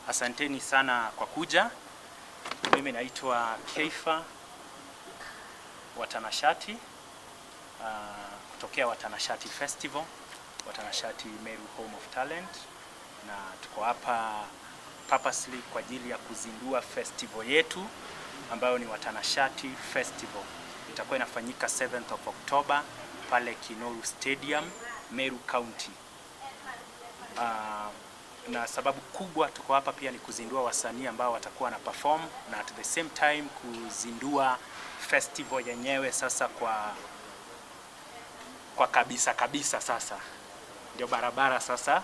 Asanteni sana kwa kuja. Mimi naitwa Keifa Watanashati, kutokea Watanashati Festival, Watanashati Meru Home of Talent, na tuko hapa purposely kwa ajili ya kuzindua festival yetu ambayo ni Watanashati Festival. Itakuwa inafanyika 7th of October pale Kinoru Stadium, Meru County. Na sababu kubwa tuko hapa pia ni kuzindua wasanii ambao watakuwa na perform, na at the same time kuzindua festival yenyewe sasa kwa kabisa sasa. Ndio barabara sasa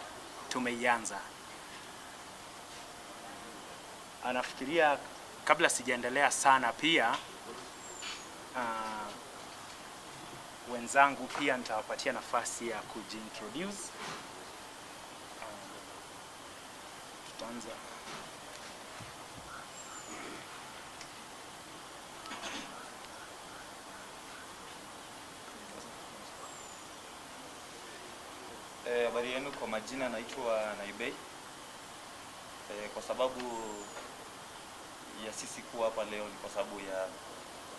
tumeianza. Anafikiria kabla sijaendelea sana pia wenzangu pia nitawapatia nafasi ya kujintroduce. Tutaanza. Habari yenu, kwa majina naitwa Naibei. Kwa sababu ya sisi kuwa hapa leo ni kwa sababu ya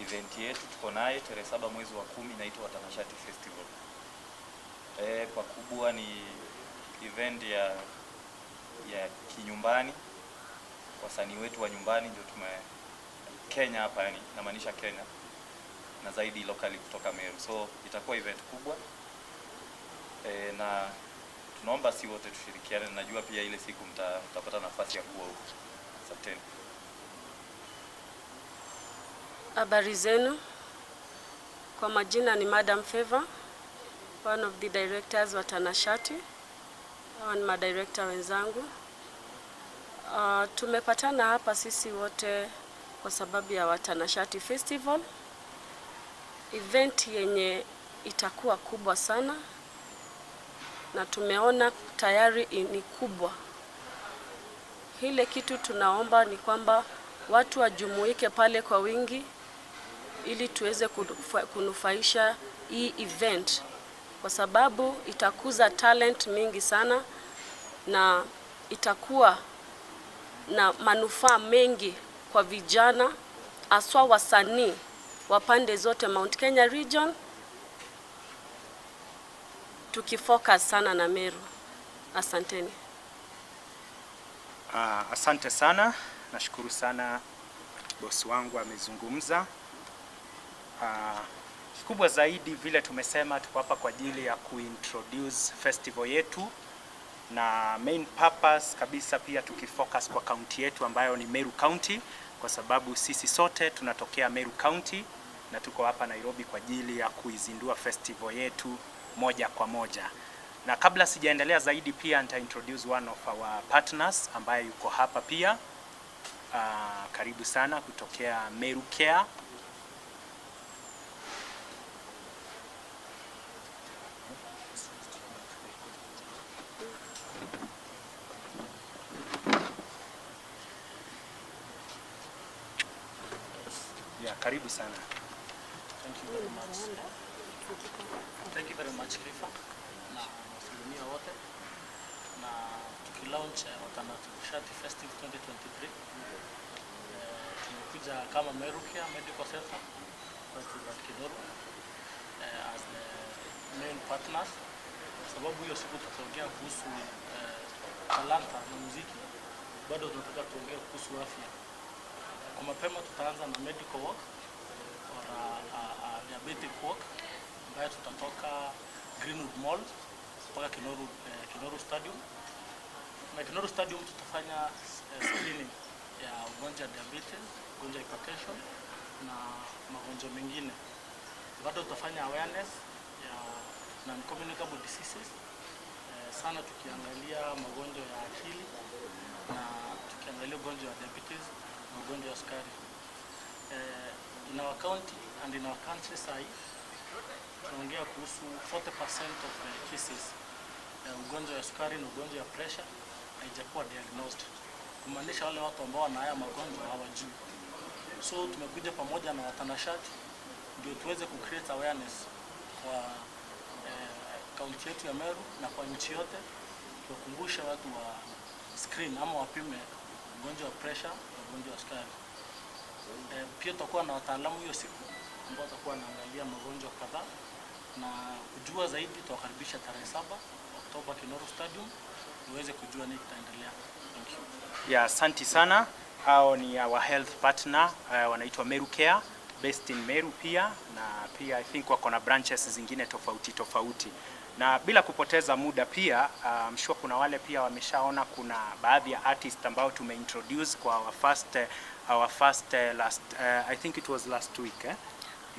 event yetu tuko naye tarehe 7 mwezi wa 10 inaitwa Watanashati Festival. Kwa kubwa ni event ya kinyumbani, wasanii wetu wa nyumbani ndio Kenya hapa, yani namaanisha Kenya na zaidi locally kutoka Meru. So itakuwa event kubwa na tunaomba si wote tushirikiane. Najua pia ile siku mtapata nafasi ya kuwa huko. Asanteni. Habari zenu, kwa majina ni Madam Favor, one of the directors wa Watanashati, one ma director wenzangu. Tumepatana hapa sisi wote kwa sababu ya Watanashati Festival, event yenye itakuwa kubwa sana, na tumeona tayari ni kubwa. Hile kitu tunaomba ni kwamba watu wajumuike pale kwa wingi ili tuweze kunufaisha hii event, kwa sababu itakuza talent mingi sana na itakuwa na manufaa mengi kwa vijana, aswa wasanii wa pande zote Mount Kenya region, tukifocus sana na Meru. Asanteni. Asante sana. Nashukuru sana bosi wangu amezungumza. Kubwa zaidi vile tumesema tuko hapa kwa ajili ya kuintroduce festival yetu, na main purpose kabisa pia tukifocus kwa county yetu ambayo ni Meru County, kwa sababu sisi sote tunatokea Meru County na tuko hapa Nairobi kwa ajili ya kuizindua festival yetu moja kwa moja. Na kabla sijaendelea zaidi pia nita introduce one of our partners ambaye yuko hapa pia. Karibu sana kutokea Meru Care. Karibu sana. Thank you very much. Thank you very much, Keifa. Na wasalimia wote. Na tukilaunch Watanashati Festival 2023. Tumekuja kama Meru Care Medical Center Festival Kinoru as the main partners. Sababu hiyo siku tutaongea kuhusu talanta na muziki. Bado tunataka tuongee kuhusu afya. Kwa mapema tutaanza na medical work or diabetic work, ambayo tutatoka Greenwood Mall mpaka Kinoru Stadium. Na Kinoru Stadium tutafanya screening ya ugonjwa wa diabetes, ugonjwa wa hypertension na magonjwa mengine. Bado tutafanya awareness ya non-communicable diseases, sana tukiangalia magonjwa ya akili na tukiangalia ugonjwa wa diabetes, ugonjwa wa sukari. In our county and in our country side, tunaongea kuhusu 40% of the cases ugonjwa wa sukari na ugonjwa wa pressure haijakuwa diagnosed. Kumaanisha wale watu ambao wana haya magonjwa hawajui. So tumekuja pamoja na Watanashati ndio tuweze ku create awareness kwa kaunti yetu ya Meru na kwa nchi yote, tuwakumbusha watu wa screen ama wapime ugonjwa wa pressure na ugonjwa wa sukari. Pia tutakuwa na wataalamu hiyo siku ambao watakuwa wanaangalia magonjwa kadhaa, na kujua zaidi tutawakaribisha tarehe 7 Oktoba Kinoru Stadium uweze kujua nini kitaendelea. Thank you. Yeah, asante sana. Hao ni our health partner, wanaitwa Meru Care, based in Meru pia, na pia I think wako na branches zingine tofauti. Na bila kupoteza muda pia, I'm sure kuna wale pia wameshaona kuna baadhi ya artists ambao tumeintroduce kwa our first last I think it was last week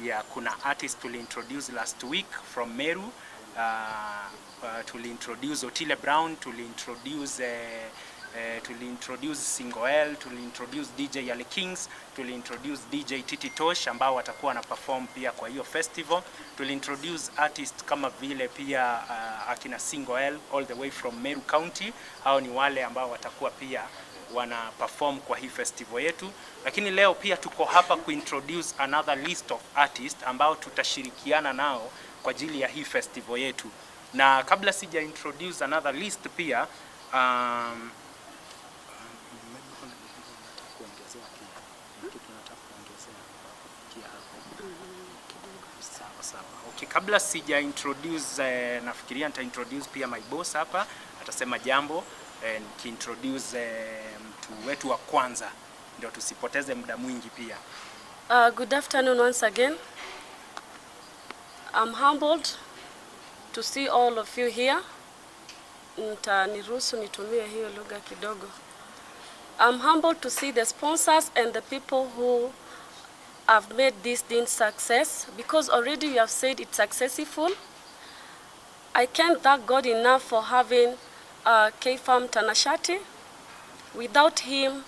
Yeah, kuna artist tuliintroduce last week from Meru. Tuliintroduce Otile Brown, tuliintroduce Singoel, tuliintroduce DJ Ale Kings, tuliintroduce DJ Titi Tosh ambao watakuwa na perform pia kwa hiyo festival. Tuliintroduce artist kama vile pia akina Singoel all the way from Meru County. Hao ni wale ambao watakuwa pia wana perform kwa hii festival yetu. Lakini leo pia tuko hapa kuintroduce another list of artists ambao tutashirikiana nao kwa ajili ya hii festival yetu. Na kabla sija introduce another list pia Okay, kabla sija introduce nafikiria nita introduce pia my boss hapa, atasema jambo nikiintroduce mtu wetu wa kwanza ndio tusipoteze muda mwingi pia. Good afternoon once again. I'm humbled to see all of you here. Niruhusu nitumie hiyo lugha kidogo. I'm humbled to see the sponsors and the people who have made this din success, because already you have said it's successful. I can't thank God enough for having K-Farm Watanashati. Without him,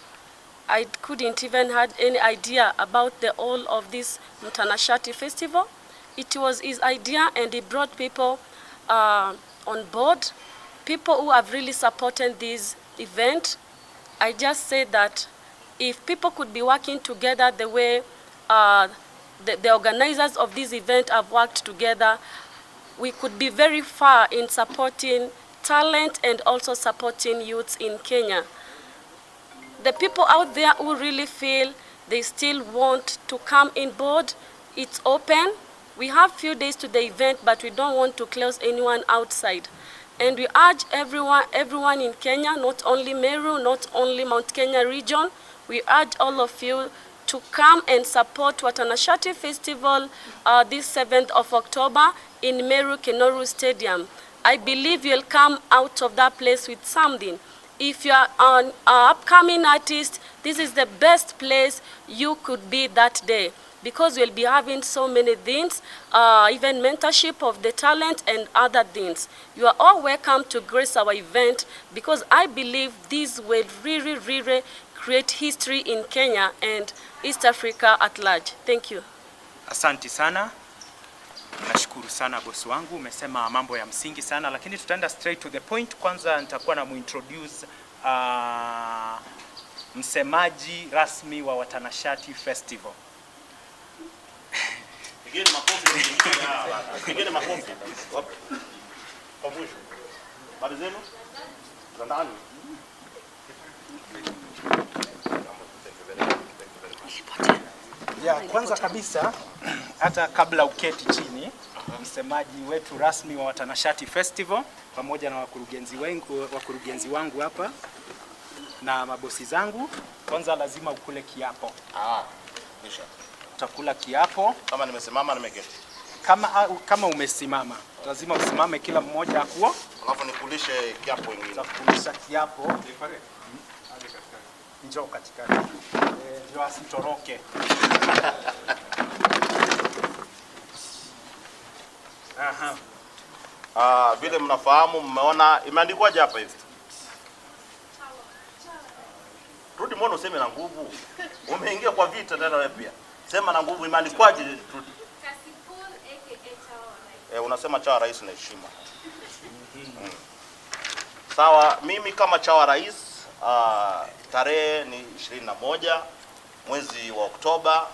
I couldn't even had any idea about the whole of this Watanashati festival. It was his idea, and he brought people on board, people who have really supported this event. I just say that if people could be working together the way the organizers of this event have worked together, we could be very far in supporting talent and also supporting youths in Kenya. The people out there who really feel they still want to come in board, it's open. We have few days to the event, but we don't want to close anyone outside. And we urge everyone in Kenya, not only Meru, not only Mount Kenya region, we urge all of you to come and support Watanashati Festival this 7th of October in Meru Kinoru Stadium. I believe you'll come out of that place with something. If you are an upcoming artist, this is the best place you could be that day, because we'll be having so many things, even mentorship of the talent and other things. You are all welcome to grace our event, because I believe this will really create history in Kenya and East Africa at large. Thank you. Asante sana. Nashukuru sana bosi wangu, umesema mambo ya msingi sana, lakini tutaenda straight to the point. Kwanza nitakuwa na muintroduce msemaji rasmi wa Watanashati Festival. Pigeni makofi. Pigeni makofi. Kwa mwisho. Habari zenu? Za ndani. Ya kwanza kabisa, hata kabla uketi chini, msemaji wetu rasmi wa Watanashati Festival pamoja na wakurugenzi wangu hapa na mabosi zangu, kwanza lazima ukule kiapo. Kisha utakula kiapo. Kama nimesimama nimeketi. Kama umesimama, lazima usimame kila mmoja akuo. Alafu nikulishe kiapo ingine. Utakulisha kiapo. Njoo katikati. Ndio asitoroke. Aha. Vile mnafahamu, mmeona imeandikwaje hapa hivi? Rudi mwana useme na nguvu. Umeingia kwa vita tena wewe pia. Sema na nguvu, imeandikwaje Rudi? Casipool aka chawa. Unasema chawa rais na heshima. Sawa, mimi kama chawa rais, tarehe ni 21 mwezi wa Oktoba,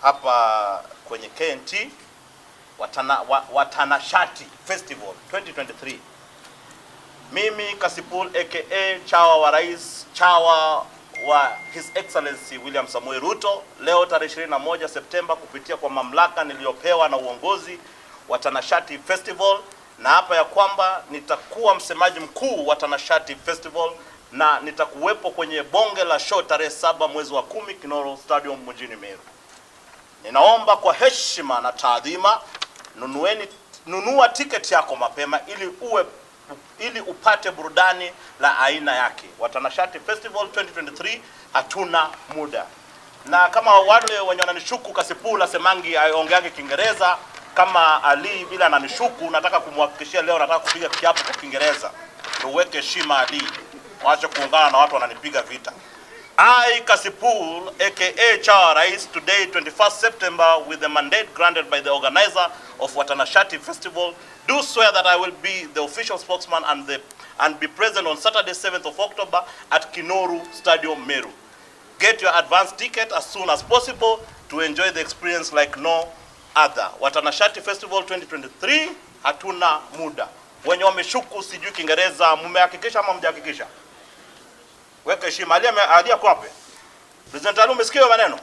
hapa kwenye KNT Watanashati Festival 2023. Mimi Casipool aka chawa wa rais, chawa wa His Excellency William Samoei Ruto, leo tarehe 21 Septemba, kupitia kwa mamlaka niliyopewa na uongozi wa Watanashati Festival, na hapa ya kwamba nitakuwa msemaji mkuu wa Watanashati Festival na nitakuwepo kwenye bonge la show tarehe 7 mwezi wa 10 Kinoro Stadium mjini Meru. Ninaomba kwa heshima na taadhima, nunua tiketi yako mapema ili upate burudani la aina yake. Watanashati Festival 2023, hatuna muda. Na kama wale wenye wananishuku Casipool asemangi aongeange Kiingereza kama Ali bila ananishuku, nataka kumhakikishia leo nataka kupiga kiapo kwa Kiingereza. Tuweke heshima Ali. Waache kuungana na watu wananipiga vita. I, Casipool, aka Chawa Rais, today 21st September, with the mandate granted by the organizer of Watanashati Festival, do swear that I will be the official spokesman and be present on Saturday 7th of October at Kinoru Stadium, Meru. Get your advance ticket as soon as possible to enjoy the experience like no other. Watanashati Festival 2023, hatuna muda. Wenye wameshuku sijui Kiingereza, mmehakikisha ama mjahakikisha? Weka heshima. Ali ako wapi? President Ali, umesikia maneno?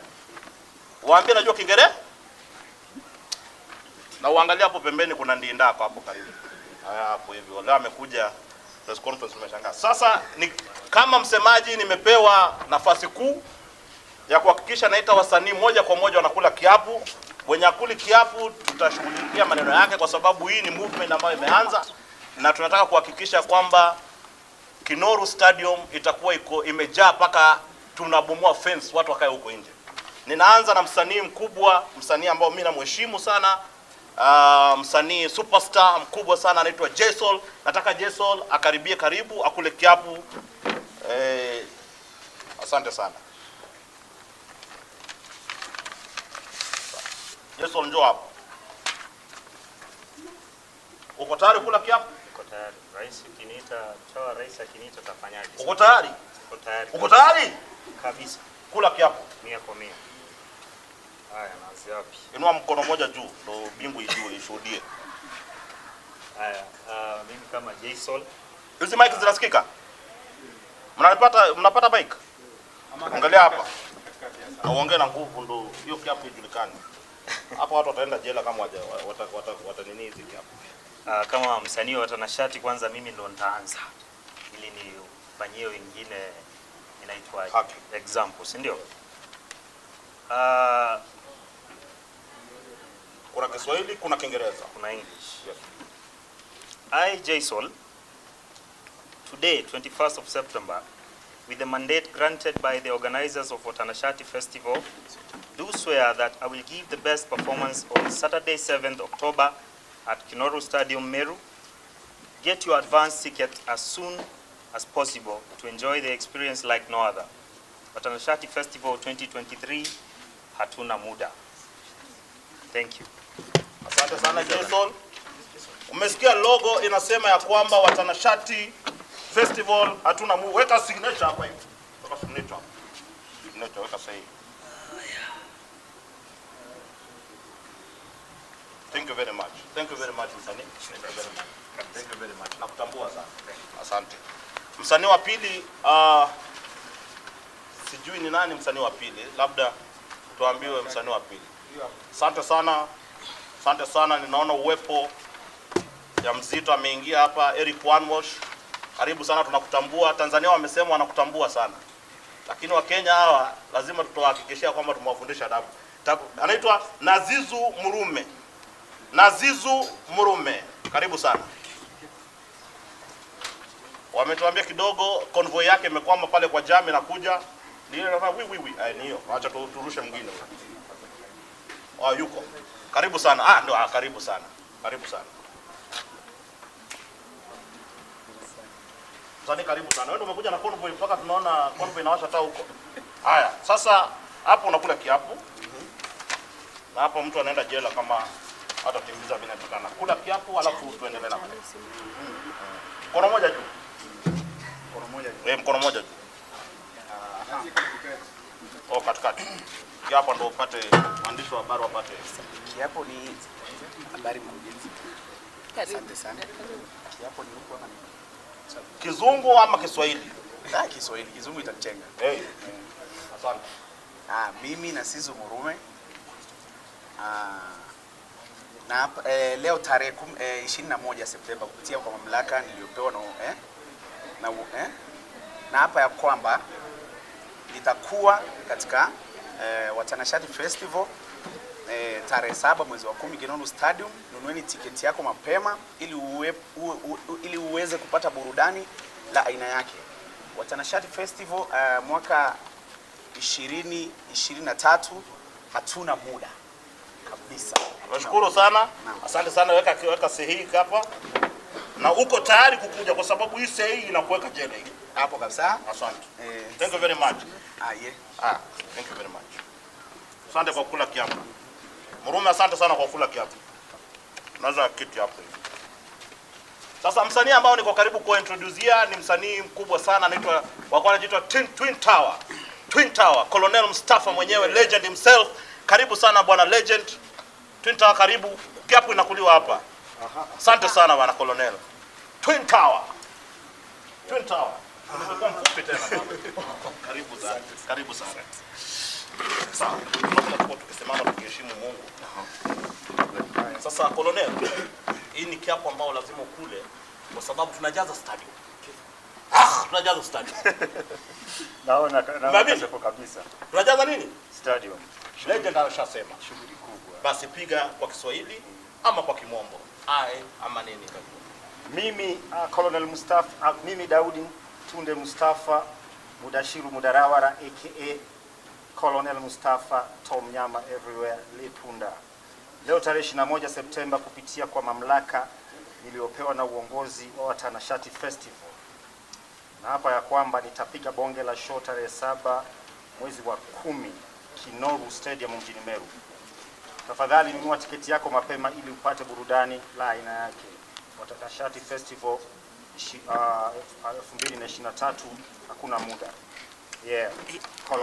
Waambie najua Kiingereza? Na uangalia hapo pembeni kuna ndinda hapo karibu. Hapo hivi. Leo amekuja press conference, umeshangaa. Sasa ni kama msemaji nimepewa nafasi kuu ya kuhakikisha naita wasanii moja kwa moja wanakula kiapu. Wenye akuli kiapu tutashughulikia maneno yake, kwa sababu hii ni movement ambayo imeanza na tunataka kuhakikisha kwamba Kinoru Stadium itakuwa imejaa paka tunabomoa fence watu wakae huko nje. Ninaanza na msanii mkubwa, msanii ambao mimi namheshimu sana, msanii superstar mkubwa sana, anaitwa Jason. Nataka Jason akaribie karibu akule kiapu. Asante sana. Jason, njoo hapo. Uko tayari kula kiapu? Uko tayari. Rais ukiniita, Chawa Rais akiniita tafanyaje? Uko tayari? Uko tayari. Uko tayari? Kabisa. Kula kiapu. 100 kwa 100. Haya, naanza wapi? Inua mkono moja juu ndio bingu ishuhudie. Haya, mimi kama Jason. Hizi mic zinasikika? Mnapata mic? Angalia hapa. Uongee na nguvu ndio hiyo kiapu ijulikane. Hapo watu wataenda jela kama watanini hizi kiapu. Kama msanii wa Watanashati, kwanza mimi ndo nitaanza ili nifanyie wengine inaitwa example, si ndio? Kuna Kiswahili, kuna Kiingereza, kuna English. Yes. I, Jason, today 21st of September, with the mandate granted by the organizers of Watanashati Festival, do swear that I will give the best performance on Saturday 7th October at Kinoru Stadium, Meru. Get your advance ticket as soon as possible to enjoy the experience like no other. Watanashati Festival 2023, hatuna muda. Thank you. Asante sana Jason. Umesikia logo inasema ya kwamba Watanashati Festival hatuna muda. Weka signature hapa hivi. Weka signature hapa. Signature weka sahihi. Thank you very much. Thank you very much msanii. Thank you very much. Thank you very much. Nakutambua sana. Asante. Msanii wa pili, sijui ni nani msanii wa pili. Labda tuambiwe msanii wa pili. Asante sana. Asante sana. Ninaona uwepo ya mzito ameingia hapa, Eric Wanwash. Karibu sana, tunakutambua. Tanzania wamesema wanakutambua sana. Lakini wa Kenya hawa lazima tutawahakikishia kwamba tumewafundisha adabu. Anaitwa Nazizu Murume. Nazizu Murume, karibu sana. Wametuambia kidogo convoy yake imekwama pale kwa jam inakuja. Ni ile nafanya ni hiyo. Acha turushe mwingine. Yuko. Karibu sana. Ndio karibu sana. Karibu sana. Msanii karibu sana. Wewe ndio umekuja na convoy mpaka tunaona convoy inawasha hata huko. Haya, sasa hapo unakula kiapo. Na hapo mtu anaenda jela kama hata timiza vinavyotaka. Kula kiapo alafu tuendelee na. Mkono moja juu. Mkono moja juu. Mkono moja juu. Oh, katikati. Hapo ndo upate waandishi wa habari wapate. Kiapo ni habari mkurugenzi. Asante sana. Kiapo ni huko hapa. Kizungu ama Kiswahili? Kiswahili, Kizungu itachenga. Asante. Mimi na Sizo Murume. Na leo tarehe 21 Septemba kupitia kwa mamlaka niliyopewa na hapa ya kwamba nitakuwa katika Watanashati Festival tarehe 7 mwezi wa 10 Kinondo Stadium. Nunueni tiketi yako mapema ili uweze kupata burudani la aina yake. Watanashati Festival mwaka 2023 hatuna muda kabisa. Nashukuru sana. Asante sana, weka sahihi hapa. Na uko tayari kukuja kwa sababu hii sahihi inakuweka jela hii. Hapo kabisa. Asante. Thank you very much. Yeah. Thank you very much. Asante kwa kula kiapo. Murume, asante sana kwa kula kiapo. Naweza kiti hapo hivi. Sasa msanii ambao niko karibu kuintroducea ni msanii mkubwa sana, anaitwa anaitwa Twin Tower. Twin Tower, Colonel Mustafa mwenyewe, legend himself. Karibu sana bwana legend. Twin Tower, karibu. Kiapo inakuliwa hapa. Asante sana bwana Colonel. Twin Tower. Twin Tower. Nimekuwa mfupi tena. Karibu sana. Karibu sana. Sawa. Tunataka tukisimama tukiheshimu Mungu. Sasa Colonel, hii ni kiapo ambao lazima ukule kwa sababu tunajaza stadium. Tunajaza stadium. Naona hapo kabisa. Tunajaza nini? Stadium. Legend anashasema shughuli kubwa. Basi piga kwa Kiswahili ama kwa Kimombo. Ama nini kabisa. Mimi Colonel Mustafa, mimi Daudi Tunde Mustafa Mudashiru Mudarawara aka Colonel Mustafa Tom Nyama everywhere Lipunda. Leo tarehe 21 Septemba kupitia kwa mamlaka niliyopewa na uongozi wa Watanashati Festival. Na hapa ya kwamba nitapiga bonge la show tarehe 7 mwezi wa 10 Kinoru Stadium mjini Meru. Tafadhali nunua tiketi yako mapema ili upate burudani la aina yake. Watanashati Festival 2023 hakuna muda. Yeah.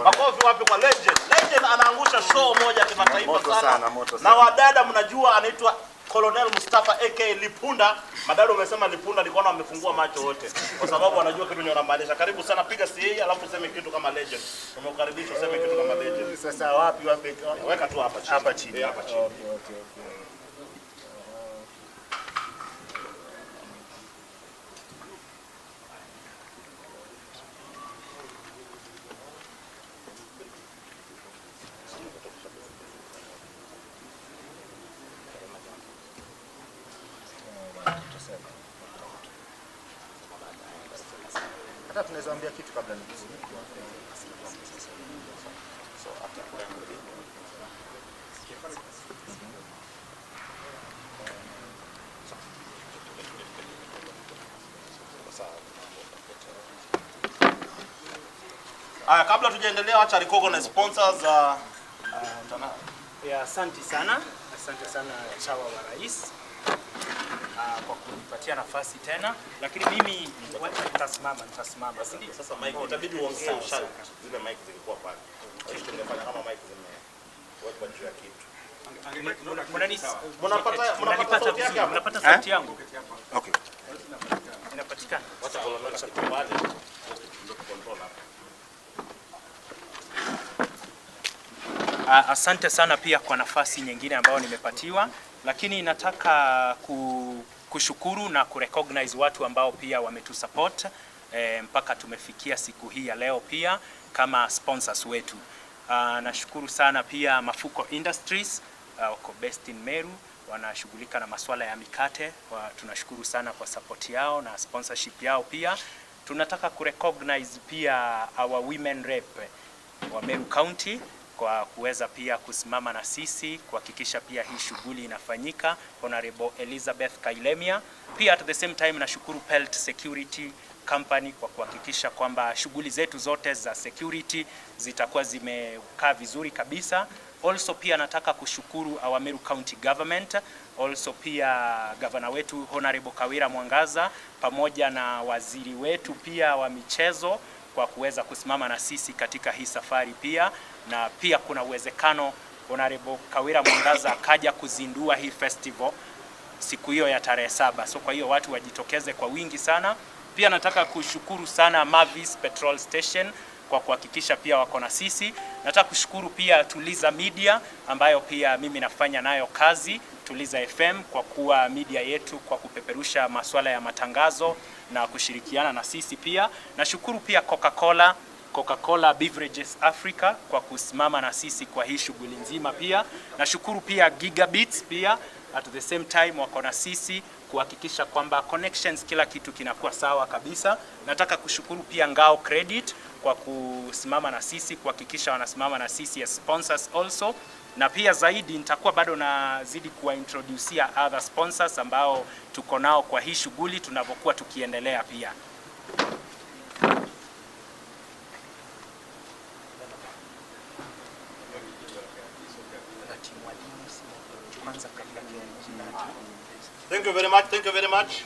Makofi wapi kwa legend. Legend anaangusha show moja ya kimataifa sana. Na wadada mnajua anaitwa Colonel Mustafa aka Lipunda. Madada umesema Lipunda, nilikuwa wamefungua macho wote kwa sababu wanajua kitu unamaanisha. Karibu sana, piga CA alafu useme kitu kama legend. Umekaribishwa, useme kitu kama legend. Sasa wapi weka tu hapa chini. Hapa chini. Hapa chini. Okay. Hata tunaweza ambia kitu kabla nikusikie. Kabla tujaendelea, acha recognize sponsors asante sana. Asante sana Chawa wa Rais kwa kunipatia nafasi tena, lakini mimi nitasimama. Sasa mic itabidi uongee ushauri. Ile mic zilikuwa pale. Tungefanya kama mic zimewekwa juu ya kitu. Mnapata sauti yangu? Okay. Inapatikana. Wacha Colonel pale. Ndio control hapa. Asante sana pia kwa nafasi nyingine ambayo nimepatiwa, lakini nataka kushukuru na kurecognize watu ambao pia wametusupport mpaka tumefikia siku hii ya leo pia kama sponsors wetu. Nashukuru sana pia Mafuko Industries wako based in Meru, wanashughulika na masuala ya mikate. Tunashukuru sana kwa support yao na sponsorship yao pia. Tunataka kurecognize pia our women rep wa Meru County kwa kuweza pia kusimama na sisi kuhakikisha pia hii shughuli inafanyika, Honorable Elizabeth Kailemia. Pia at the same time nashukuru Pelt Security Company kwa kuhakikisha kwamba shughuli zetu zote za security zitakuwa zimekaa vizuri kabisa. Also pia nataka kushukuru our Meru County Government, also pia governor wetu Honorable Kawira Mwangaza pamoja na waziri wetu pia wa michezo kwa kuweza kusimama na sisi katika hii safari pia, na pia kuna uwezekano Honorable Kawira Mwangaza akaja kuzindua hii festival siku hiyo ya tarehe 7. So kwa hiyo watu wajitokeze kwa wingi sana. Pia nataka kushukuru sana Mavis Petrol Station kwa kuhakikisha pia wako na sisi. Nataka kushukuru pia Tuliza Media ambayo pia mimi nafanya nayo kazi, Tuliza FM, kwa kuwa media yetu kwa kupeperusha masuala ya matangazo na kushirikiana na sisi pia. Nashukuru pia Coca-Cola Beverages Africa kwa kusimama na sisi kwa hii shughuli nzima pia. Nashukuru pia Gigabits pia at the same time wako na sisi kuhakikisha kwamba connections, kila kitu kinakuwa sawa kabisa. Nataka kushukuru pia Ngao Credit kwa kusimama na sisi, kuhakikisha wanasimama na sisi as sponsors also. Na pia zaidi nitakuwa bado nazidi kuwaintroducia other sponsors ambao tuko nao kwa hii shughuli tunavyokuwa tukiendelea pia. Thank you very much. Thank you very much.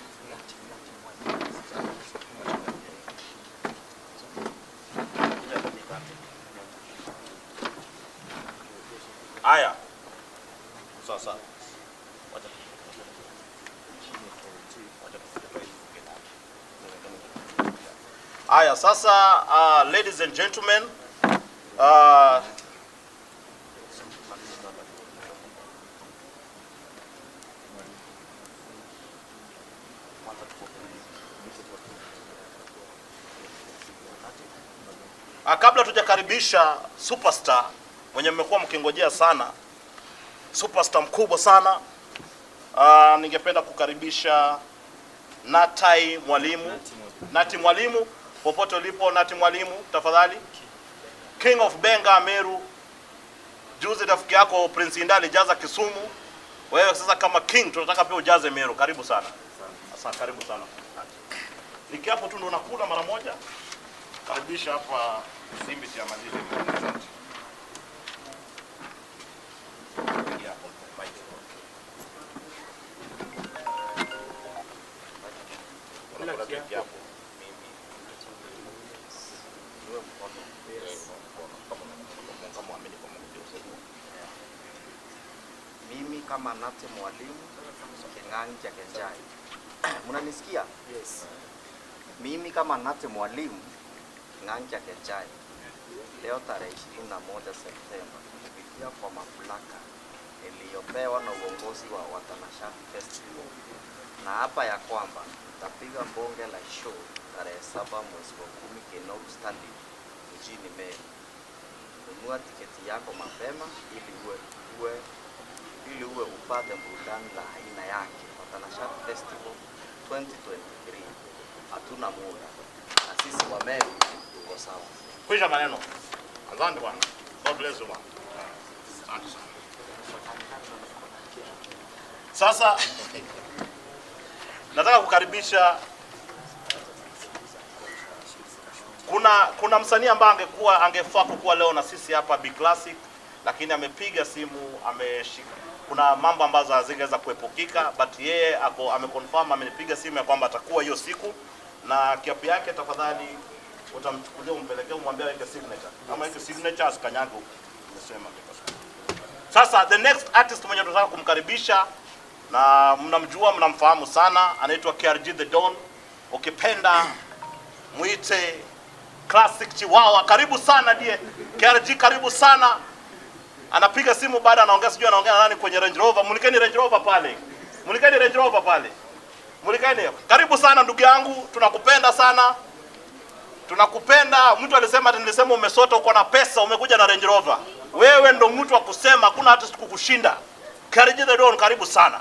Aya. Sasa. Aya, sasa ladies and gentlemen, kabla tujakaribisha superstar mwenye mmekuwa mkingojea sana, superstar mkubwa sana, ningependa kukaribisha Nati Mwalimu, popote ulipo Nati Mwalimu, tafadhali. King of Benga Meru, juzi rafiki yako Prince Indali jaza Kisumu, wewe sasa kama king tunataka pia ujaze Meru. Karibu sana. Asante, karibu sana. Nikiapo tu ndo nakula mara moja. Karibisha hapa Simbi ya Malizi. Mimi kama Nati Mwalimu King'ang'a Kenjai. Mnanisikia? Yes. Mimi kama Nati Mwalimu King'ang'a Kenjai, leo tarehe 21 Septemba, kupitia kwa mamlaka iliyopewa na uongozi wa Watanashati Festival, na hapa ya kwamba nitapiga bonge la show tarehe 7 mwezi wa 10 Kenobi Stadium mjini Meru. Nunua tiketi yako mapema ili uwe upate burudani la aina yake. Watanashati Festival 2023. Hatuna muda na sisi wa Meru tuko sawa. Kwisha maneno. Asante bwana. God bless you bwana. Asante sana. Sasa nataka kukaribisha, kuna msanii ambaye angefaa kuwa leo na sisi hapa Big Classic, lakini amepiga simu, kuna mambo ambazo hazingeweza kuepukika, but yeye ameconfirm, amenipiga simu ya kwamba atakuwa hiyo siku, na kiapo yake tafadhali utamchukulia umpelekea, umwambie aweke signature. Kama yake signature asikanyago nimesema. Sasa the next artist mwenye tunataka kumkaribisha, na mnamjua, mnamfahamu sana, anaitwa KRG the Don. Ukipenda muite Classic Chihuahua. Karibu sana die KRG, karibu sana. Anapiga simu baada anaongea, sijui anaongea na nani kwenye Range Rover. Mulikeni Range Rover pale. Mulikeni Range Rover pale. Mulikeni. Karibu sana ndugu yangu, tunakupenda sana. Tunakupenda. Mtu alisema nilisema umesota, uko na pesa, umekuja na Range Rover. Wewe ndo mtu wa kusema, kuna hata kukushinda. KRG the Don, karibu sana.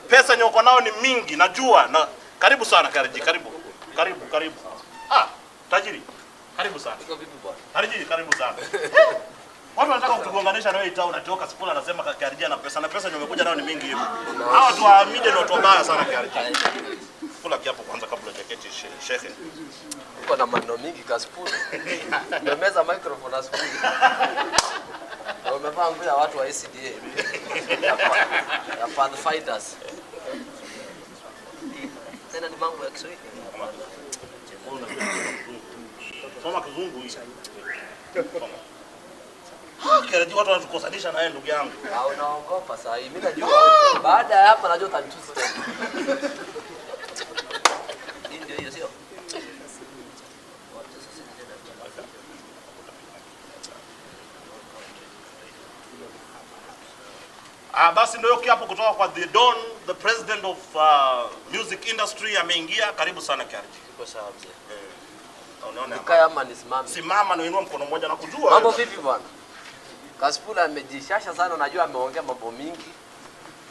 Pesa nyoko nao ni mingi, najua. Na karibu sana KRG, karibu. Karibu. Tajiri. Karibu sana. KRG, karibu sana. Watu wanataka kutugonganisha na wewe town, unatoka Casipool anasema KRG na pesa ndio umekuja nao ni mingi hivi. Hawa watu wa media ndio wabaya sana KRG. Kula kiapo kwanza kabla jaketi shekhe. Uko na maneno mingi Casipool. Nimemeza microphone asubuhi. Umevaa nguo ya watu wa ACDA. Ya Pathfinders. Tena ni mambo ya Kiswahili. Soma kizungu hii. Kile watu wanatukosanisha na yeye ndugu yangu. Unaogopa sasa hivi. Mimi najua baada ya hapa najua utanitusi tena. Ndio hiyo sio? Basi ndio kiapo kutoka kwa the Don, the president of music industry ameingia. Karibu sana KRG. Iko sawa mzee. Unaona? Nikaya ama nisimame. Simama na inua mkono mmoja na kujua. Mambo vipi bwana? Casipool amejishasha sana, najua ameongea mambo mingi.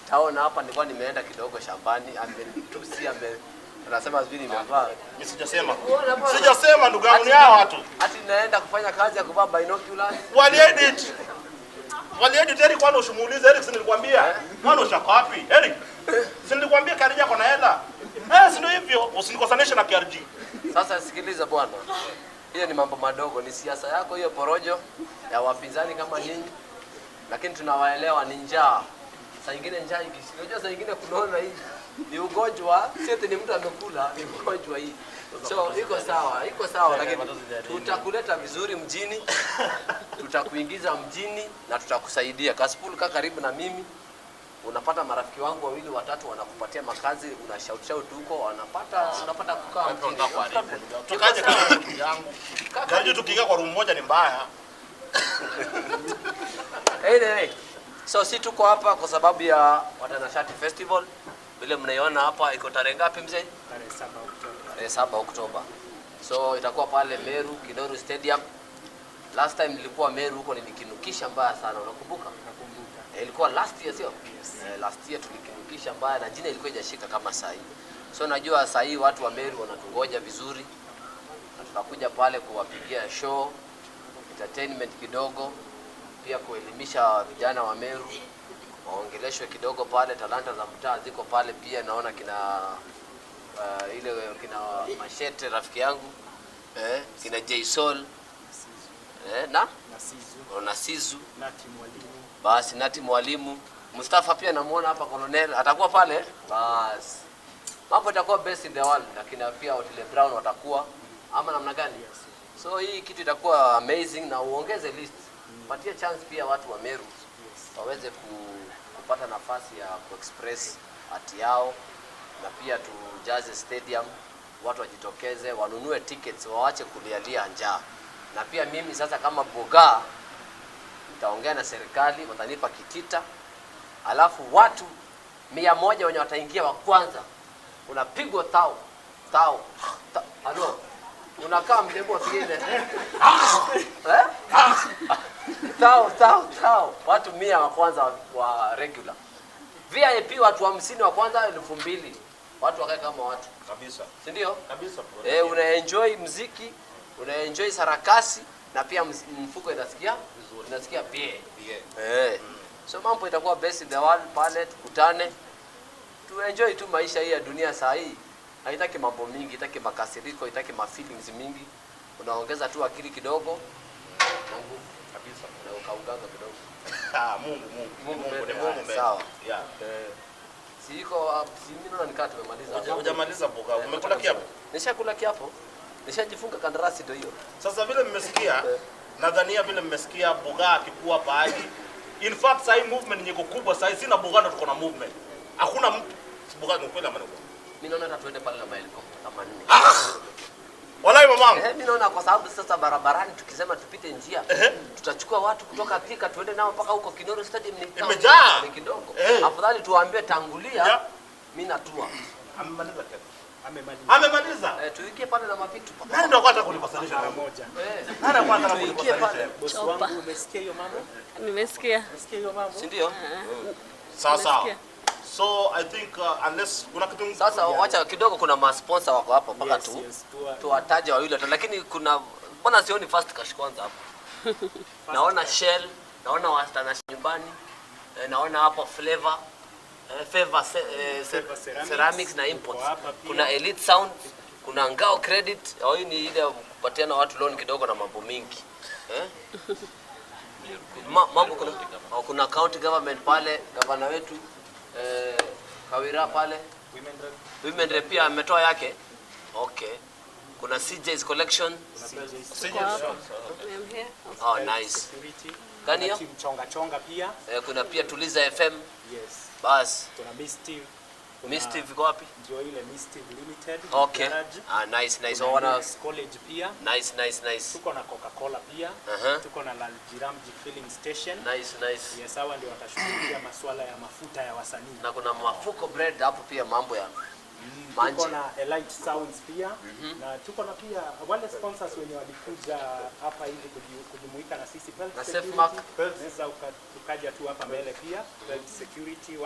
Taona hapa nilikuwa nimeenda kidogo shambani, amenitusi anasema sivini nimevaa. Mimi sijasema. Sijasema ndugu yangu, ni hao watu. Ati naenda kufanya kazi ya kuvaa binoculars. Waliedit Eric, kwani ushimuulize Eric, si nilikwambia? Kwani ushako wapi? Eric, si nilikwambia KRG ako na hela? Si ndio hivyo, usinikosanishe na KRG. Sasa sikiliza bwana. Hiyo ni mambo madogo, ni siasa yako hiyo porojo ya wapinzani kama nyinyi. Lakini tunawaelewa ni njaa. Saa nyingine njaa ikishika, saa nyingine kunaona hii ni ugonjwa, sio ni mtu amekula, ni ugonjwa hii. So iko sawa lakini tutakuleta vizuri mjini. Tutakuingiza mjini na tutakusaidia. Casipool kaa karibu na mimi. Unapata marafiki wangu wawili watatu wanakupatia makazi, unashout huko, unapata kukaa mjini. Tukaje kama rafiki yangu. KRG tukiingia kwa room moja ni mbaya. Hey. So si tuko hapa kwa sababu ya Watanashati Festival. Vile mnaiona hapa iko tarehe ngapi mzee? Tarehe 7 Oktoba. So itakuwa pale Meru, Kinoru Stadium. Last time nilikuwa Meru huko nilikinukisha mbaya sana, unakumbuka? Nakumbuka. Ilikuwa last year sio? Yes. Last year tulikinukisha mbaya na jina ilikuwa haijashika kama saa hii. So najua saa hii watu wa Meru wanatungoja vizuri. Na tutakuja pale kuwapigia show, entertainment kidogo, pia kuelimisha vijana wa Meru. Waongeleshwe kidogo pale, talanta za mtaa ziko pale pia. Naona kina kina Mashete rafiki yangu, kina Jason, na Sizu, Nati mwalimu, Mustafa pia namuona hapa Colonel atakuwa pale. Basi mambo itakuwa best in the world, lakini pia Otile Brown watakuwa ama namna gani? So hii kitu itakuwa amazing na uongeze list. Patia chance pia watu wa Meru waweze kupata nafasi ya kuexpress hati yao, na pia tujaze stadium, watu wajitokeze, wanunue tickets, waache kulialia njaa. Na pia mimi sasa kama Boga nitaongea na serikali, watanipa kitita, alafu watu 100 wenye wataingia wa kwanza unapigwa tao. Halo. Unakaa mdemo vile. Tao. Watu 100 wa kwanza wa regular. VIP watu 50 wa kwanza 2000. Watu wakae kama watu. Kabisa. Si ndio? Kabisa. Una-enjoy muziki, una-enjoy sarakasi na pia mfuko inasikia vizuri. Inasikia pia. So mambo itakuwa best in the world pale, tukutane. Tu-enjoy tu maisha hii ya dunia saa hii. Haitaki mambo mingi, haitaki makasiriko, haitaki feelings mingi. Unaongeza tu akili kidogo na nguvu kabisa, na ukauganga kidogo. Mungu. Sawa. Yeah. Siko mimi naona nikaa tumemaliza. Hujamaliza Boga. Umekula kiapo? Nishakula kiapo. Nishajifunga kandarasi ndio hiyo. Sasa vile mmesikia, nadhania vile mmesikia Boga akikuwa paaji. In fact sai movement nyiko kubwa sai sina Boga ndo tuko na movement. Hakuna mtu Boga ni kweli ama ni kweli? Mimi naona hata tuende pale na helicopter kama nini. Wallahi mamangu. Mimi naona kwa sababu sasa barabarani tukisema tupite njia, tutachukua watu kutoka Thika tuende nao mpaka huko Kinoru Stadium ni kidogo. Afadhali tuwaambie tangulia, mimi natua. Amemaliza kitu. Amemaliza. Tuikie pale na mapitu. Nani ndio kwata kulipasanisha na moja? Nani kwata kulipasanisha? Bosi wangu umesikia hiyo mambo? Nimesikia. Umesikia hiyo mambo? Si ndio? Sawa. So I think unless kuna kitu sasa wacha kidogo, kuna ma sponsor wako hapa mpaka tuwataje wawili tu, lakini kuna mbona sioni Fast Cash kwanza hapa. Naona Shell, naona Watanashati nyumbani, naona hapa Favor Ceramics na Imports. Kuna Elite Sound, kuna Ngao Credit, hii ni ile kupatiana watu loan kidogo na mambo mingi. Mambo kuna county government pale, gavana wetu Kawira pale, women rep pia ametoa yake. Okay. Kuna CJ's collection. Oh, nice. Gani hiyo? Chonga pia. Kuna pia Tuliza FM. Yes. Bas. Kuna Misty viko wapi? Ndio ile Misty Limited. Okay. Nice. Wana college pia. Nice. Tuko na Coca-Cola pia. Tuko na Laljiramji filling station. Nice. Yes, hawa ndio watashughulikia masuala ya mafuta ya wasanii. Na kuna mafuko bread hapo pia mambo ya tuko na Elite Sounds pia na tuko na pia wale sponsors wenye walikuja hapa hivi kujumuika na sisi na Safe Mark. Naweza ukaja tu hapa mbele pia security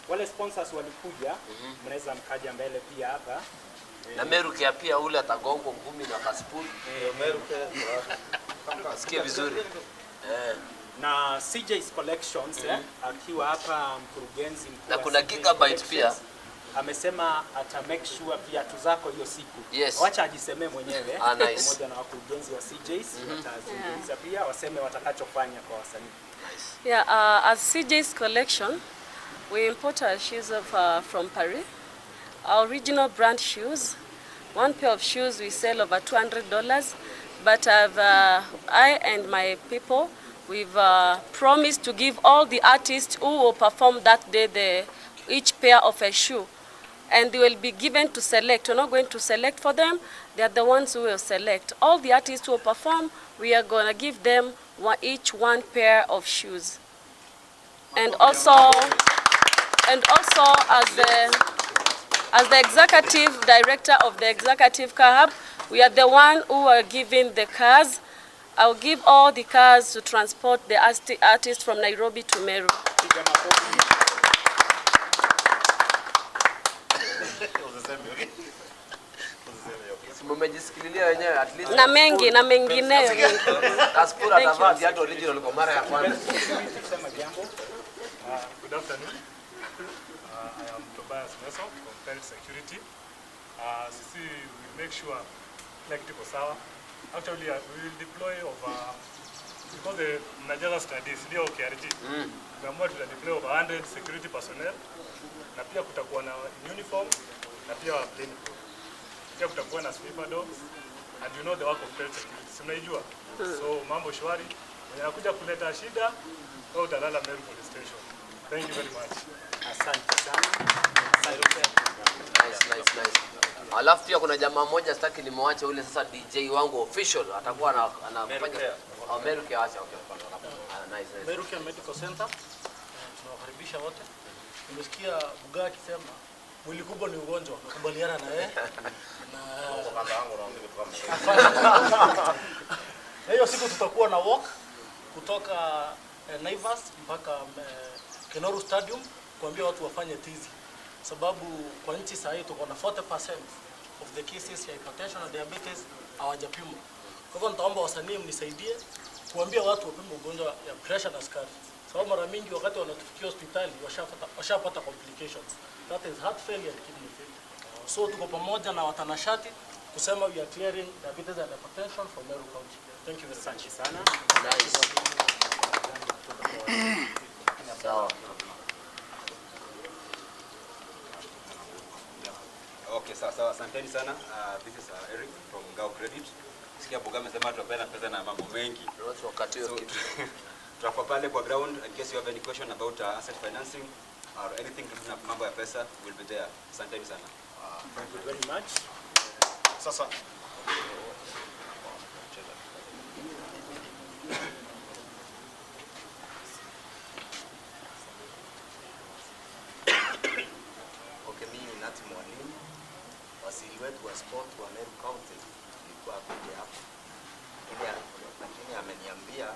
wale sponsors walikuja mnaweza mkaja mbele pia hapa na Meruke pia ule atagongwa ngumi na Casipool. Meruke asikie vizuri. Na CJ's Collections akiwa hapa mkurugenzi mkuu na kuna Gigabyte pia amesema ata make sure viatu zako hiyo siku. Yes. Wacha ajisemee mwenyewe nice. Pamoja na wakurugenzi wa CJ's watazungumza pia waseme watakachofanya kwa wasanii. Nice. Yeah, as CJ's Collection, we import our shoes from Paris. Our original brand shoes. One pair of shoes we sell over $200, but I and my people, we've promised to give all the artists who will perform that day each pair of a shoe, and they will be given to select. We're not going to select for them. They are the ones who will select. All the artists who will perform, we are going to give them each one pair of shoes. And also as the executive director of the executive club, we are the one who are giving the cars. I'll give all the cars to transport the artists from Nairobi to Meru. Mmejisikililia wenyewe at least na mengineyo. Casipool atavaa viatu original kwa mara ya kwanza. Good afternoon. I am Tobias Meso from Paris Security. Sisi will make sure like tuko sawa. Actually we will deploy over because the Nigeria studies ndio KRG. Tumeamua tuta deploy over 100 security personnel na pia kutakuwa na uniform na pia plain clothes. Pia kutakuwa na sweeper dogs and you know the work of Paris Security. Si mnaijua? So mambo shwari. Mwenye anakuja kuleta shida au utalala Meru Police Station. Thank you very much. Asante sana. Nice. Alafu pia kuna jamaa mmoja sitaki nimwache ule sasa DJ wangu official atakuwa anafanya Meruke acha nice. Meruke Medical Center. Tunawakaribisha wote. Nimesikia Bugaa akisema mwili kubwa ni ugonjwa. Nakubaliana na yeye. Na hiyo siku tutakuwa na walk kutoka Naivas mpaka Kenoru Stadium kuambia watu wafanye tizi. Sababu kwa nchi sasa hii tuko na 40% of the cases ya hypertension na diabetes hawajapimwa. Kwa hivyo nitaomba wasanii mnisaidie kuambia watu wapime ugonjwa ya pressure na sukari. Sababu mara mingi wakati wanatufikia hospitali washapata complications. That is heart failure and kidney failure. So tuko pamoja na Watanashati kusema we are clearing diabetes and hypertension from Meru County. Thank you very much sana. Nice. Sawa. Okay, sawa. Asanteni sana. This is Eric from Gao Credit. Sikia Bugaa amesema tutapenda pesa na mambo mengi. Wakati hiyo kitu. Tutakuwa pale kwa ground in case you have any question about asset financing or anything to do na mambo ya pesa, we'll be there. Asanteni sana. Thank you very much. Sasa Waziri wetu wa sport wa Meru County alikuwa kuja hapa. Lakini ameniambia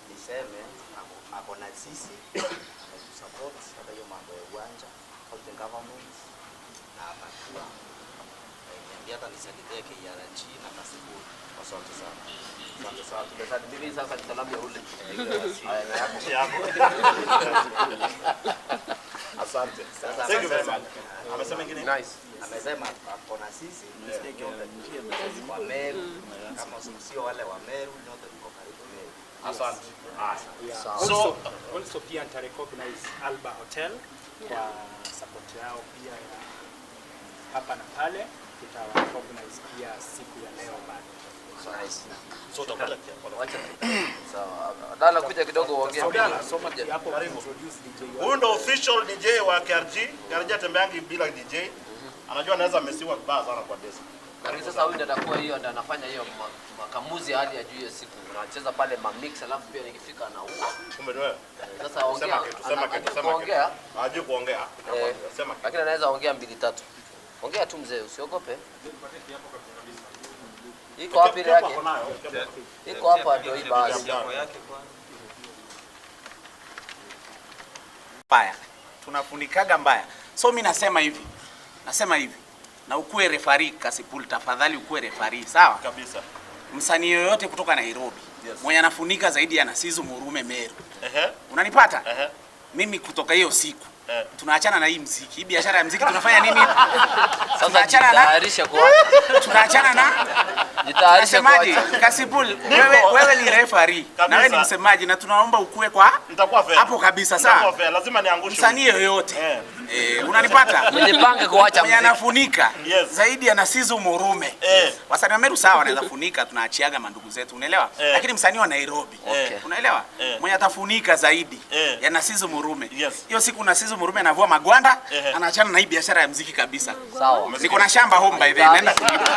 niseme ako na sisi support hata hiyo mambo ya uwanja county government na atakuwa niambia hata nisaidie KRG na Casipool. Asante sana. Tumesadimini sasa ni salamu ya ule. asante. Thank you very much. Amesema ingine? Nice. Amesema ako na sisi wa Meru kama sio wale wa Meru nyote tuko karibu Meru. Asante. So also pia nita recognize Alba Hotel kwa support yao pia ya hapa na pale. tutawaorganize pia siku ya leo bado. So utakuja Wacha. Sawa. Dala kuja kidogo uongee. Huyu ndo official DJ wa KRG. KRG atembeangi bila DJ. Anajua anaweza mesiwa vibaya sana kwa desk. Lakini sasa huyu ndo atakuwa hiyo ndo anafanya hiyo makamuzi hali ya juu hiyo siku. Anacheza pale mix alafu pia nikifika na huko. Kumbe ni wewe. Sasa ongea. Ongea. Hajui kuongea. Sema. Lakini anaweza ongea 2-3. Ongea tu mzee, usiogope. Iko wapi ile yake? Iko hapa ndio hii basi. Mbaya. Tunafunikaga mbaya. So mimi nasema hivi. Na ukue referee Casipool, tafadhali ukue referee, sawa? Kabisa. Msanii yoyote kutoka Nairobi, mwenye anafunika zaidi ya Nasizu Murume Meru. Unanipata? Mimi kutoka hiyo siku. Tunaachana na hii muziki. Hii biashara ya muziki tunafanya nini? Sasa jitayarisha kwa. Tunaachana na jitayarisha kwa. Casipool, wewe ni referee. Na wewe ni msemaji na tunaomba ukue kwa nitakuwa fair. Hapo kabisa sawa. Nitakuwa fair, lazima niangushe. Msanii yoyote. Unanipata? Nijipange kuacha muziki. Anafunika zaidi ya Nasizu Murume. Wasanii wa Meru sawa wanaweza funika, tunaachiaga mandugu zetu, unaelewa? Lakini msanii wa Nairobi, unaelewa? Mwenye atafunika zaidi ya Nasizu Murume. Hiyo siku Nasizu Murume anavua magwanda, anaachana na hii biashara ya muziki kabisa. Sawa. Niko na shamba home by the way, naenda kulima.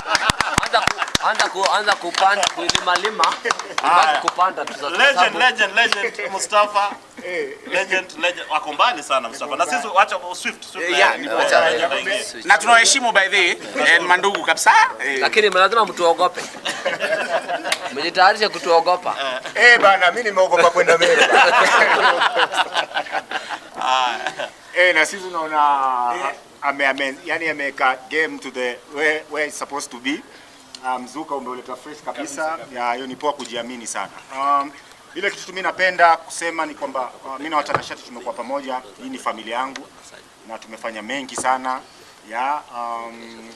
Anza kupanda kulimalima, basi kupanda legend Mustafa. Legend wako mbali sana Mustafa. Na sisi acha Swift. Na tunaheshimu by the way mandugu kabisa. Lakini lazima mtuogope. Mjitayarishe kutuogopa. Bana mimi nimeogopa kwenda Meru. Na sisi unaona yani ameka game to the where it's supposed to be. Mzuka umeuleta fresh kabisa. Hiyo ni poa kujiamini sana. Ile kitu mimi napenda kusema ni kwamba mimi na Watanashati tumekuwa pamoja. Hii ni familia yangu na tumefanya mengi sana.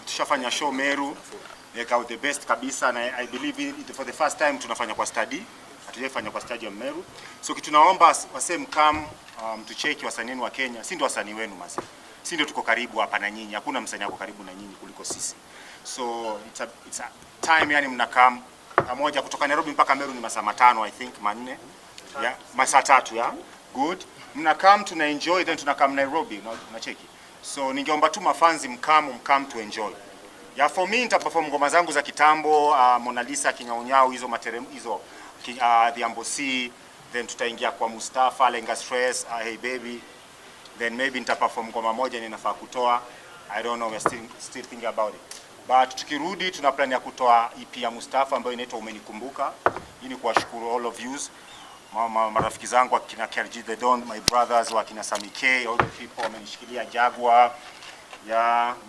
Tushafanya show Meru. Make out the best kabisa na I believe for the first time tunafanya kwa study. Hatujafanya kwa stadium Meru. So kitu naomba wasee mkam tucheki wasanii wa Kenya. Si ndio wasanii wenu masi. Si ndio tuko karibu hapa na nyinyi. Hakuna msanii wako karibu na nyinyi kuliko sisi. So it's a time yani mnakam pamoja kutoka Nairobi mpaka Meru ni masaa 5 I think 4. Masaa 3 good. Mnakam tuna enjoy then tunakam Nairobi unacheki. So ningeomba tu mafanzi mkam to enjoy. For me nita perform ngoma zangu za kitambo, Mona Lisa, Kinyaunyau, hizo materem hizo the Ambosi, then tutaingia kwa Mustafa, Lenga Stress, Hey Baby. Then maybe nita perform ngoma moja ninafaa kutoa. I don't know, we're still thinking about it. But tukirudi tuna plan ya kutoa EP ya Mustafa ambayo inaitwa Umenikumbuka. Hii ni kuwashukuru all of yous. Marafiki zangu akina KRG The Don, my brothers wakina Sami K, all the people wamenishikilia Jaguar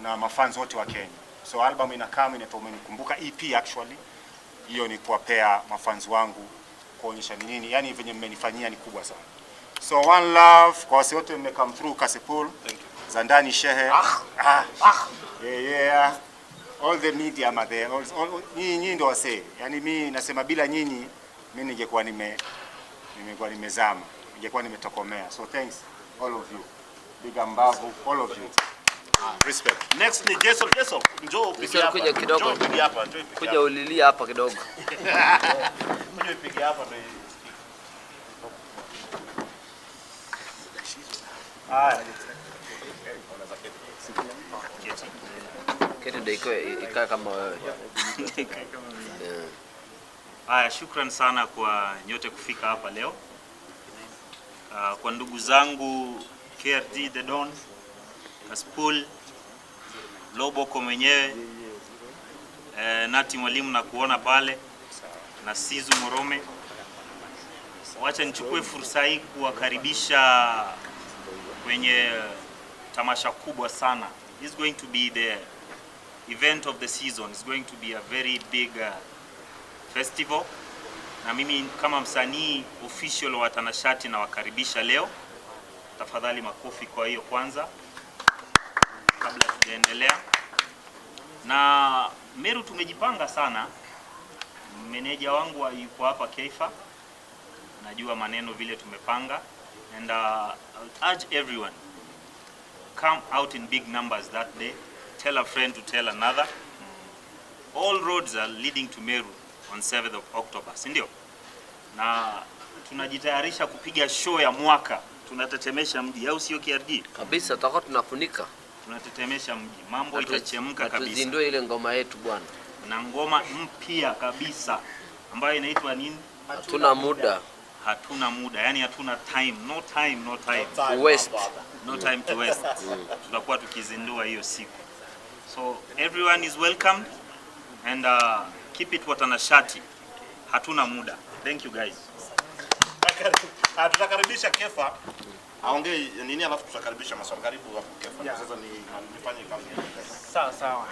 na mafans wote wa Kenya. So album inakaa inaitwa Umenikumbuka EP actually. Hiyo ni kuwapea mafans wangu kuonyesha ni nini, yani venye mmenifanyia ni kubwa sana. So one love kwa wase wote mmecome through Casipool. Za ndani shehe. Yeah. All the media are there. Nyinyi ndio wase. Yani mimi nasema bila nyinyi mimi ningekuwa nimezama. Ningekuwa nimetokomea. So thanks all of you. Big Mbavu, all of you. Respect. Next ni Jason. Njoo upige hapa. Kuja kidogo. Njoo upige hapa. Kuja ulilia hapa kidogo. Kuja upige hapa ndio. Kete ndio ikae kama wewe. Shukran sana kwa nyote kufika hapa leo. Kwa ndugu zangu KRG The Don, Casipool, Loboko mwenyewe, Nati Mwalimu na kuona pale, na Sizu Morome. Wacha nichukue fursa hii kuwakaribisha kwenye tamasha kubwa sana. It's going to be the event of the season. It's going to be a very big festival. Na mimi kama msanii official wa Watanashati na wakaribisha leo. Tafadhali makofi kwa hiyo kwanza kabla tujaendelea. Na Meru tumejipanga sana. Meneja wangu yuko hapa Keifa. Najua maneno vile tumepanga, and I'll urge everyone come out in big numbers that day. tell a friend to tell another. All roads are leading to Meru on 7th of October, si ndio? Na tunajitayarisha kupiga show ya mwaka. Tunatetemesha mji, au sio KRG? Kabisa, tutakuwa tunafunika. Tunatetemesha mji. Mambo itachemka kabisa. Tuzindue ile ngoma yetu bwana. Na ngoma mpya kabisa ambayo inaitwa nini? Hatuna muda. Hatuna muda, yani hatuna time, no time to waste. No time to waste. Tutakuwa tukizindua hiyo siku. So everyone is welcomed and keep it Watanashati. Hatuna muda. Thank you guys. Tutakaribisha Kefa aongee nini, alafu tutakaribisha maswali. Karibu hapo Kefa. Sasa nifanye kazi. Sawa.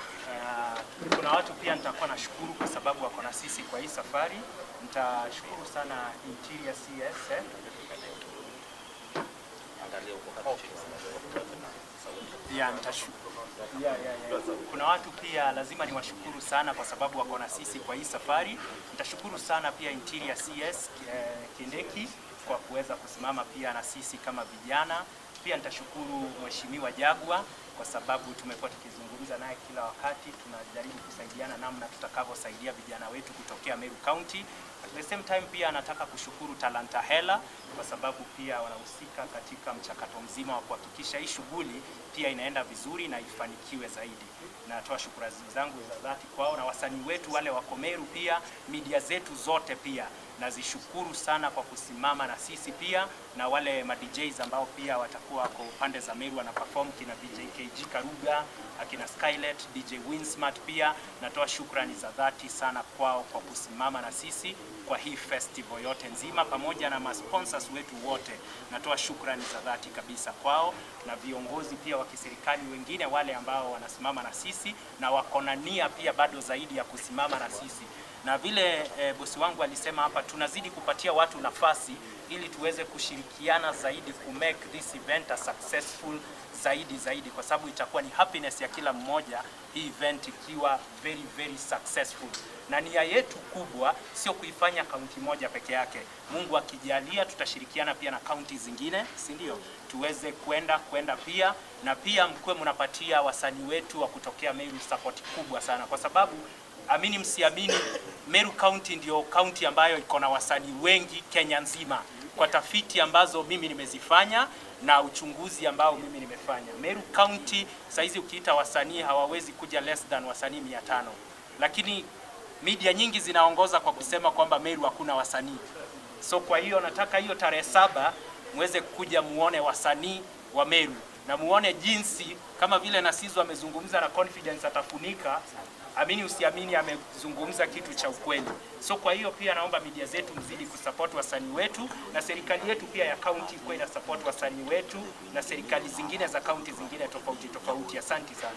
Kuna watu pia nitakuwa nashukuru kwa sababu wako na sisi kwa hii safari. Nitashukuru sana Interior CS. Angalia huko hapo. Kuna watu pia lazima niwashukuru sana kwa sababu wako na sisi kwa hii safari. Nitashukuru sana pia Interior CS Kindeki kwa kuweza kusimama pia na sisi kama vijana. Pia nitashukuru Mheshimiwa Jagwa kwa sababu tumekuwa tukizungumza naye kila wakati, tunajaribu kusaidiana namna tutakavyosaidia vijana wetu kutokea Meru County. At the same time pia nataka kushukuru Talanta Hela kwa sababu pia wanahusika katika mchakato mzima wa kuhakikisha hii shughuli pia inaenda vizuri na ifanikiwe zaidi. Natoa shukrani zangu za dhati kwao na wasanii wetu wale wako Meru, pia media zetu zote pia nazishukuru sana kwa kusimama na sisi, pia na wale ma DJs ambao pia watakuwa kwa upande za Meru wana perform, kina DJ KG Karuga, akina Skylet, DJ Winsmart. Pia natoa shukrani za dhati sana kwao kwa kusimama na sisi kwa hii festival yote nzima, pamoja na sponsors wetu wote. Natoa shukrani za dhati kabisa kwao na viongozi pia wa kiserikali wengine wale ambao wanasimama na sisi na wako na nia pia bado zaidi ya kusimama na sisi. Na vile bosi wangu alisema hapa, tunazidi kupatia watu nafasi ili tuweze kushirikiana zaidi ku make this event a successful zaidi, kwa sababu itakuwa ni happiness ya kila mmoja hii event ikiwa very successful. Na nia yetu kubwa sio kuifanya kaunti moja peke yake. Mungu akijalia tutashirikiana pia na kaunti zingine, si ndio? Tuweze kwenda pia, na pia mkwe mnapatia wasanii wetu wa kutokea Meru support kubwa sana, kwa sababu amini msiamini, Meru County ndio county ambayo iko na wasanii wengi Kenya nzima. Kwa tafiti ambazo mimi nimezifanya na uchunguzi ambao mimi nimefanya, Meru County saizi ukiita wasanii hawawezi kuja less than wasanii 500. Lakini media nyingi zinaongoza kwa kusema kwamba Meru hakuna wasanii. So kwa hiyo nataka hiyo tarehe 7 muweze kuja muone wasanii wa Meru na muone jinsi kama vile Nasizo amezungumza na confidence atafunika. Amini usiamini, amezungumza kitu cha ukweli. So kwa hiyo pia naomba media zetu mzidi kusupport wasanii wetu, na serikali yetu pia ya county kwa ina support wasanii wetu na serikali zingine za county zingine tofauti. Asante sana.